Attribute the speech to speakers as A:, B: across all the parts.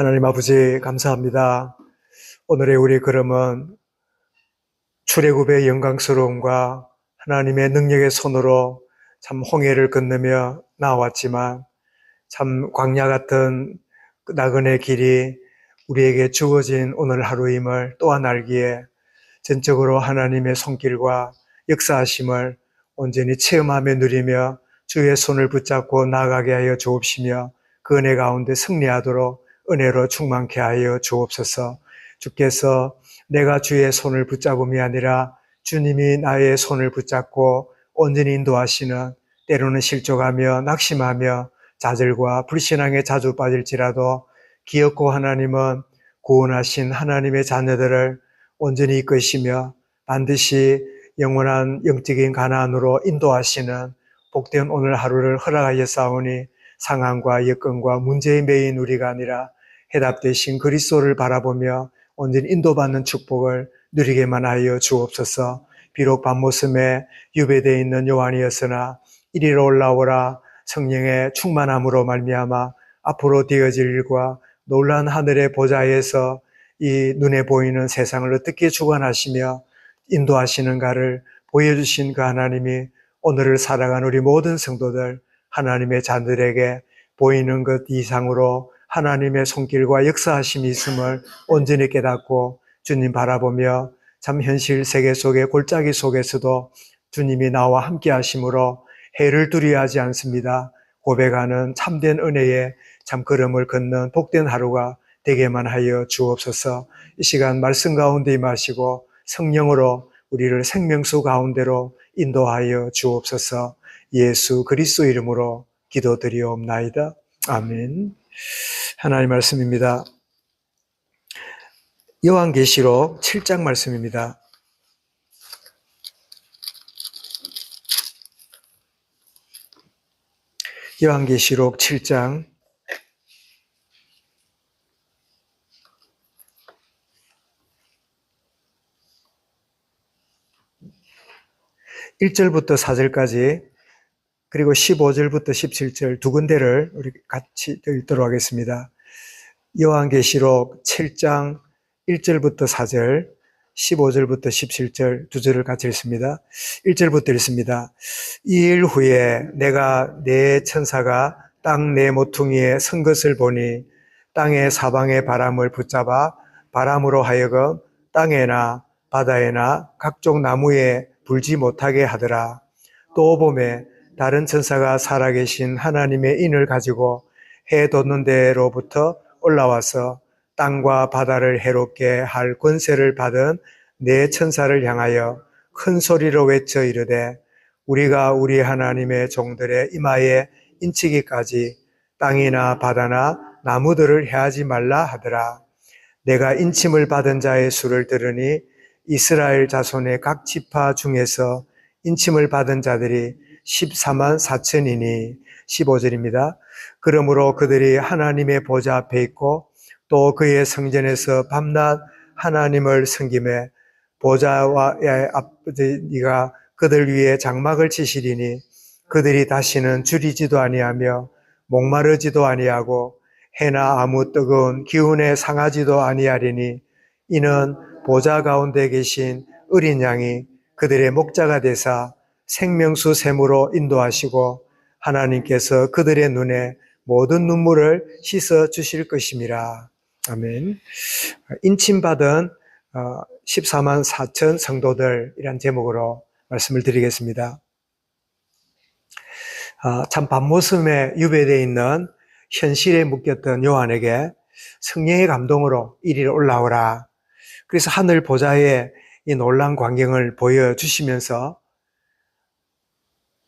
A: 하나님 아버지 감사합니다. 오늘의 우리 걸음은 출애굽의 영광스러움과 하나님의 능력의 손으로 참 홍해를 건너며 나왔지만 참 광야 같은 나그네 길이 우리에게 주어진 오늘 하루임을 또한 알기에 전적으로 하나님의 손길과 역사하심을 온전히 체험하며 누리며 주의 손을 붙잡고 나아가게 하여 주옵시며 그 은혜 가운데 승리하도록 은혜로 충만케 하여 주옵소서. 주께서 내가 주의 손을 붙잡음이 아니라 주님이 나의 손을 붙잡고 온전히 인도하시는, 때로는 실족하며 낙심하며 좌절과 불신앙에 자주 빠질지라도 기업고 하나님은 구원하신 하나님의 자녀들을 온전히 이끄시며 반드시 영원한 영적인 가나안으로 인도하시는 복된 오늘 하루를 허락하였사오니 상황과 여건과 문제에 매인 우리가 아니라 해답되신 그리스도를 바라보며 온전히 인도받는 축복을 누리게만 하여 주옵소서. 비록 밤모섬에 유배되어 있는 요한이었으나 이리로 올라오라 성령의 충만함으로 말미암아 앞으로 되어질 일과 놀라운 하늘의 보좌에서 이 눈에 보이는 세상을 어떻게 주관하시며 인도하시는가를 보여주신 그 하나님이 오늘을 살아가는 우리 모든 성도들, 하나님의 자들에게 보이는 것 이상으로 하나님의 손길과 역사하심이 있음을 온전히 깨닫고 주님 바라보며 참 현실 세계 속의 골짜기 속에서도 주님이 나와 함께 하심으로 해를 두려워하지 않습니다. 고백하는 참된 은혜의 참 걸음을 걷는 복된 하루가 되게만 하여 주옵소서. 이 시간 말씀 가운데 임하시고 성령으로 우리를 생명수 가운데로 인도하여 주옵소서. 예수 그리스도 이름으로 기도드리옵나이다. 아멘. 하나님 말씀입니다. 요한계시록 7장 말씀입니다. 요한계시록 7장 1절부터 4절까지 그리고 15절부터 17절 두 군데를 우리 같이 읽도록 하겠습니다. 요한계시록 7장 1절부터 4절, 15절부터 17절 두 절을 같이 읽습니다. 1절부터 읽습니다. 이 일 후에 내가 네 천사가 땅 네 모퉁이에 선 것을 보니 땅의 사방의 바람을 붙잡아 바람으로 하여금 땅에나 바다에나 각종 나무에 불지 못하게 하더라. 또 봄에 다른 천사가 살아계신 하나님의 인을 가지고 해 돋는 데로부터 올라와서 땅과 바다를 해롭게 할 권세를 받은 네 천사를 향하여 큰 소리로 외쳐 이르되 우리가 우리 하나님의 종들의 이마에 인치기까지 땅이나 바다나 나무들을 해하지 말라 하더라. 내가 인침을 받은 자의 수를 들으니 이스라엘 자손의 각 지파 중에서 인침을 받은 자들이 14만 4천이니 15절입니다. 그러므로 그들이 하나님의 보좌 앞에 있고 또 그의 성전에서 밤낮 하나님을 섬기매 보좌와의 아버지가 그들 위에 장막을 치시리니 그들이 다시는 줄이지도 아니하며 목마르지도 아니하고 해나 아무 뜨거운 기운에 상하지도 아니하리니 이는 보좌 가운데 계신 어린 양이 그들의 목자가 되사 생명수 샘으로 인도하시고 하나님께서 그들의 눈에 모든 눈물을 씻어 주실 것임이라. 아멘. 인침받은 14만 4천 성도들이란 제목으로 말씀을 드리겠습니다. 참 밤모섬에 유배되어 있는 현실에 묶였던 요한에게 성령의 감동으로 이리로 올라오라. 그래서 하늘 보좌의 이 놀라운 광경을 보여주시면서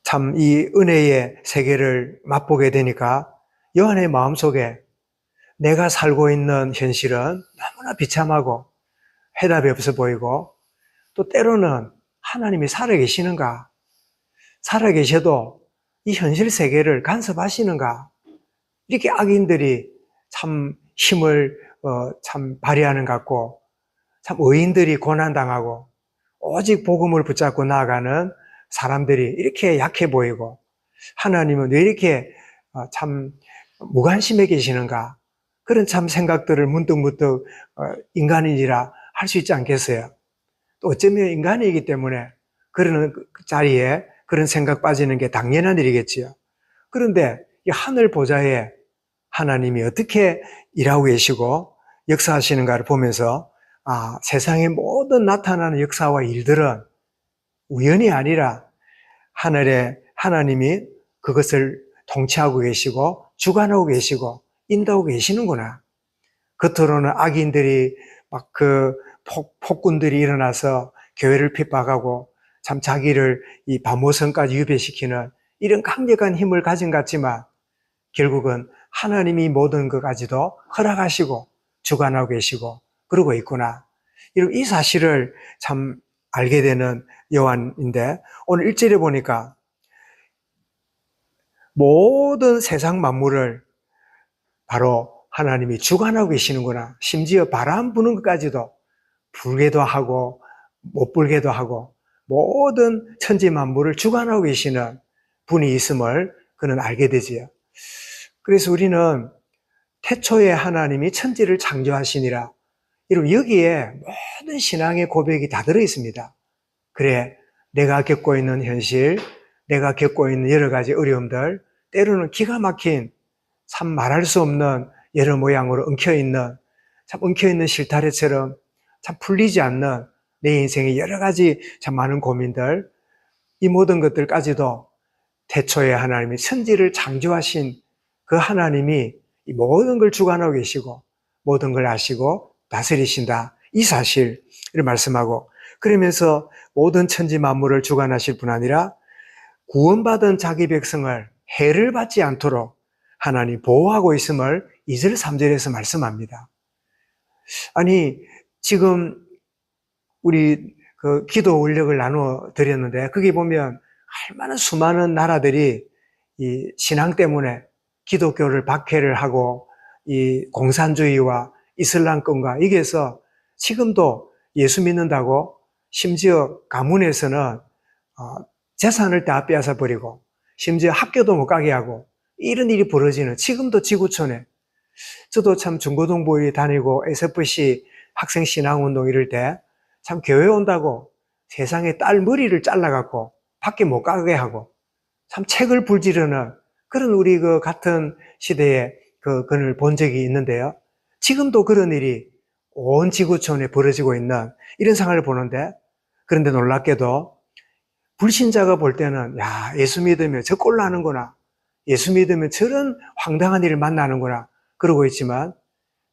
A: 참 이 은혜의 세계를 맛보게 되니까 요한의 마음속에 내가 살고 있는 현실은 너무나 비참하고 해답이 없어 보이고 또 때로는 하나님이 살아계시는가? 살아계셔도 이 현실 세계를 간섭하시는가? 이렇게 악인들이 참 힘을 참 발휘하는 것 같고 참 의인들이 고난당하고 오직 복음을 붙잡고 나아가는 사람들이 이렇게 약해 보이고 하나님은 왜 이렇게 참 무관심해 계시는가? 그런 참 생각들을 문득문득 인간이라 할 수 있지 않겠어요? 또 어쩌면 인간이기 때문에 그러는 그 자리에 그런 생각 빠지는 게 당연한 일이겠지요. 그런데 이 하늘 보좌에 하나님이 어떻게 일하고 계시고 역사하시는가를 보면서 세상의 모든 나타나는 역사와 일들은 우연이 아니라 하늘에 하나님이 그것을 통치하고 계시고 주관하고 계시고 인도하고 계시는구나. 겉으로는 악인들이 막 폭군들이 일어나서 교회를 핍박하고 참 자기를 이 반모선까지 유배시키는 이런 강력한 힘을 가진 것 같지만 결국은 하나님이 모든 것까지도 허락하시고 주관하고 계시고 그러고 있구나. 이 사실을 참 알게 되는 요한인데 오늘 1절에 보니까 모든 세상 만물을 바로 하나님이 주관하고 계시는구나. 심지어 바람 부는 것까지도 불게도 하고 못 불게도 하고 모든 천지 만물을 주관하고 계시는 분이 있음을 그는 알게 되지요. 그래서 우리는 태초에 하나님이 천지를 창조하시니라. 여기에 모든 신앙의 고백이 다 들어 있습니다. 그래, 내가 겪고 있는 현실, 내가 겪고 있는 여러 가지 어려움들, 때로는 기가 막힌 참 말할 수 없는 여러 모양으로 엉켜있는 참 엉켜있는 실타래처럼 참 풀리지 않는 내 인생의 여러 가지 참 많은 고민들, 이 모든 것들까지도 태초에 하나님이 천지를 창조하신 그 하나님이 이 모든 걸 주관하고 계시고 모든 걸 아시고 다스리신다. 이 사실을 말씀하고 그러면서 모든 천지 만물을 주관하실 뿐 아니라 구원받은 자기 백성을 해를 받지 않도록 하나님 보호하고 있음을 2절, 3절에서 말씀합니다. 아니 지금 우리 그 기도 원력을 나누어 드렸는데 거기 보면 얼마나 수많은 나라들이 이 신앙 때문에 기독교를 박해를 하고 이 공산주의와 이슬람권과 이게서 지금도 예수 믿는다고 심지어 가문에서는 재산을 다 빼앗아 버리고 심지어 학교도 못 가게 하고 이런 일이 벌어지는 지금도 지구촌에 저도 참 중고등부에 다니고 SFC 학생 신앙운동 이럴 때 참 교회 온다고 세상에 딸 머리를 잘라갖고 밖에 못 가게 하고 참 책을 불지르는 그런 우리 그 같은 시대에 그걸 본 적이 있는데요. 지금도 그런 일이 온 지구촌에 벌어지고 있는 이런 상황을 보는데 그런데 놀랍게도 불신자가 볼 때는 야 예수 믿으면 저 꼴 나는구나. 예수 믿으면 저런 황당한 일을 만나는구나. 그러고 있지만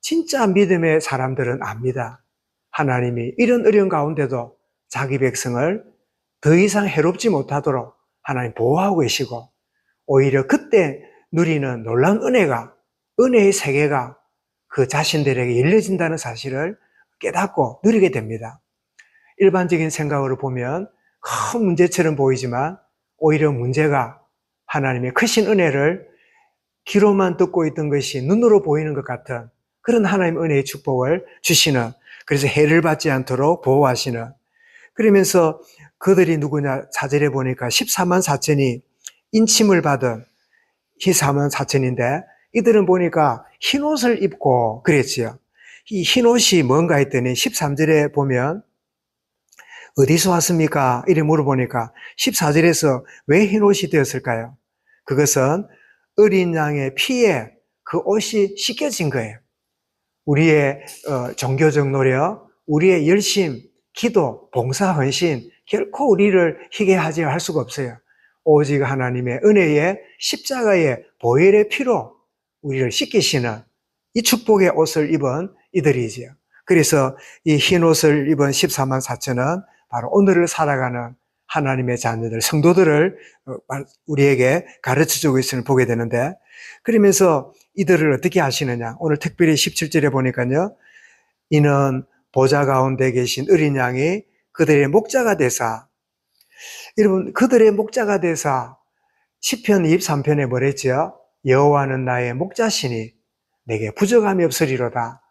A: 진짜 믿음의 사람들은 압니다. 하나님이 이런 어려운 가운데도 자기 백성을 더 이상 해롭지 못하도록 하나님 보호하고 계시고 오히려 그때 누리는 놀라운 은혜가 은혜의 세계가 그 자신들에게 열려진다는 사실을 깨닫고 누리게 됩니다. 일반적인 생각으로 보면 큰 문제처럼 보이지만 오히려 문제가 하나님의 크신 은혜를 귀로만 듣고 있던 것이 눈으로 보이는 것 같은 그런 하나님의 은혜의 축복을 주시는 그래서 해를 받지 않도록 보호하시는 그러면서 그들이 누구냐 4절에 보니까 14만 4천이 인침을 받은 14만 4천인데 이들은 보니까 흰옷을 입고 그랬지요. 이 흰옷이 뭔가 했더니 13절에 보면 어디서 왔습니까? 이래 물어보니까 14절에서 왜 흰옷이 되었을까요? 그것은 어린 양의 피에 그 옷이 씻겨진 거예요. 우리의 종교적 노력, 우리의 열심, 기도, 봉사, 헌신 결코 우리를 희게 하지 할 수가 없어요. 오직 하나님의 은혜의 십자가의 보혈의 피로 우리를 씻기시는 이 축복의 옷을 입은 이들이지요. 그래서 이 흰 옷을 입은 14만 4천은 바로 오늘을 살아가는 하나님의 자녀들, 성도들을 우리에게 가르쳐주고 있음을 보게 되는데 그러면서 이들을 어떻게 하시느냐. 오늘 특별히 17절에 보니까요. 이는 보좌 가운데 계신 어린 양이 그들의 목자가 되사 여러분 그들의 목자가 되사 시편 23편에 뭐랬죠? 여호와는 나의 목자시니 내게 부족함이 없으리로다.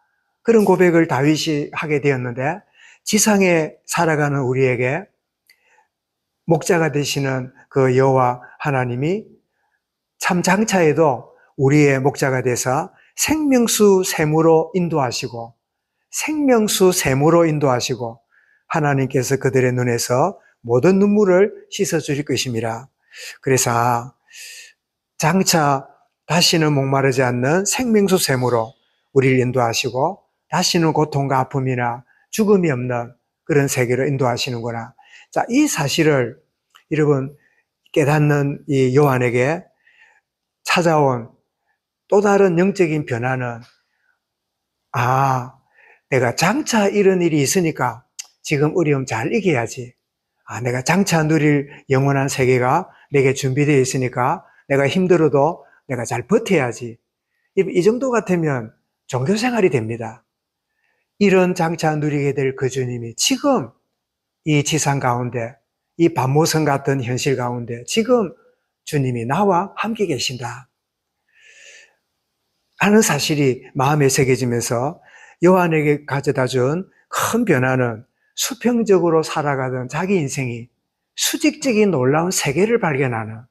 A: 그런 고백을 다윗이 하게 되었는데 지상에 살아가는 우리에게 목자가 되시는 그 여호와 하나님이 참 장차에도 우리의 목자가 되사 생명수 샘으로 인도하시고 생명수 샘으로 인도하시고 하나님께서 그들의 눈에서 모든 눈물을 씻어주실 것임이라. 그래서 장차 다시는 목마르지 않는 생명수 샘으로 우리를 인도하시고 다시는 고통과 아픔이나 죽음이 없는 그런 세계로 인도하시는구나. 자, 이 사실을 여러분 깨닫는 이 요한에게 찾아온 또 다른 영적인 변화는 내가 장차 이런 일이 있으니까 지금 어려움 잘 이겨야지. 내가 장차 누릴 영원한 세계가 내게 준비되어 있으니까 내가 힘들어도 내가 잘 버텨야지. 이 정도 같으면 종교생활이 됩니다. 이런 장차 누리게 될 그 주님이 지금 이 지상 가운데, 이 반모성 같은 현실 가운데 지금 주님이 나와 함께 계신다 하는 사실이 마음에 새겨지면서 요한에게 가져다 준 큰 변화는 수평적으로 살아가던 자기 인생이 수직적인 놀라운 세계를 발견하는,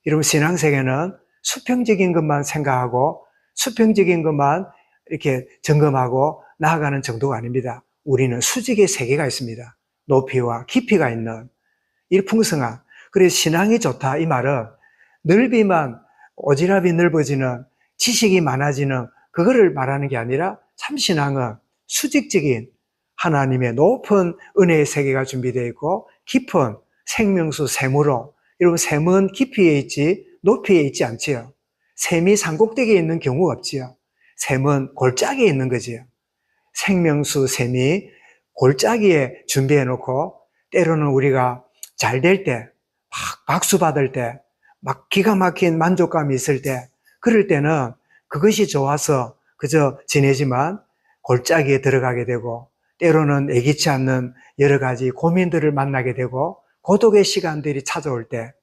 A: 여러분 신앙세계는 수평적인 것만 생각하고 수평적인 것만 이렇게 점검하고 나아가는 정도가 아닙니다. 우리는 수직의 세계가 있습니다. 높이와 깊이가 있는 이 풍성한, 그래서 신앙이 좋다 이 말은 넓이만 오지랖이 넓어지는, 지식이 많아지는 그거를 말하는 게 아니라 참 신앙은 수직적인 하나님의 높은 은혜의 세계가 준비되어 있고 깊은 생명수 샘으로, 여러분 샘은 깊이에 있지 높이에 있지 않지요. 샘이 산꼭대기에 있는 경우가 없지요. 샘은 골짜기에 있는 거지요. 생명수 샘이 골짜기에 준비해 놓고 때로는 우리가 잘 될 때, 막 박수 받을 때, 막 기가 막힌 만족감이 있을 때, 그럴 때는 그것이 좋아서 그저 지내지만 골짜기에 들어가게 되고 때로는 예기치 않는 여러 가지 고민들을 만나게 되고 고독의 시간들이 찾아올 때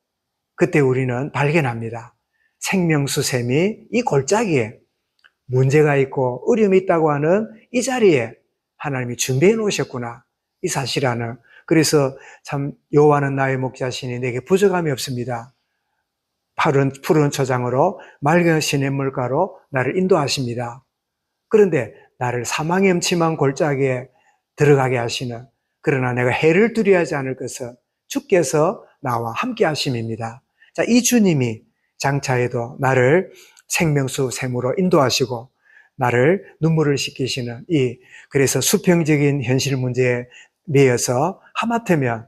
A: 그때 우리는 발견합니다. 생명수 샘이 이 골짜기에 문제가 있고 어려움이 있다고 하는 이 자리에 하나님이 준비해 놓으셨구나. 이 사실하는. 그래서 참 여호와는 나의 목자시니 내게 부족함이 없습니다. 푸른 초장으로 맑은 시냇물가로 나를 인도하십니다. 그런데 나를 사망의 음침한 골짜기에 들어가게 하시는, 그러나 내가 해를 두려워하지 않을 것은 주께서 나와 함께 하심입니다. 자, 이 주님이 장차에도 나를 생명수 샘으로 인도하시고 나를 눈물을 씻기시는 그래서 수평적인 현실 문제에 매여서 하마터면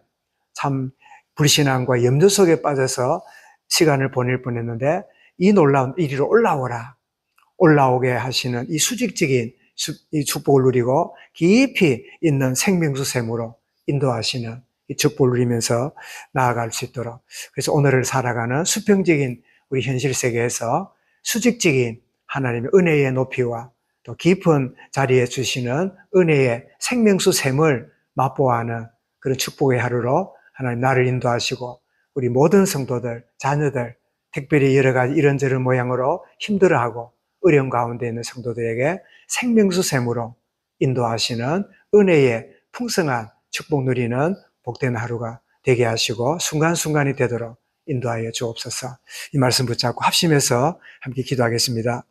A: 참 불신앙과 염려 속에 빠져서 시간을 보낼 뻔했는데 이 놀라운 이리로 올라오게 하시는 이 수직적인 이 축복을 누리고 깊이 있는 생명수 샘으로 인도하시는 이 축복을 누리면서 나아갈 수 있도록, 그래서 오늘을 살아가는 수평적인 우리 현실 세계에서 수직적인 하나님의 은혜의 높이와 또 깊은 자리에 주시는 은혜의 생명수 샘을 맛보아하는 그런 축복의 하루로 하나님 나를 인도하시고 우리 모든 성도들, 자녀들, 특별히 여러 가지 이런저런 모양으로 힘들어하고 어려움 가운데 있는 성도들에게 생명수 샘으로 인도하시는 은혜의 풍성한 축복 누리는 복된 하루가 되게 하시고 순간순간이 되도록 인도하여 주옵소서. 이 말씀 붙잡고 합심해서 함께 기도하겠습니다.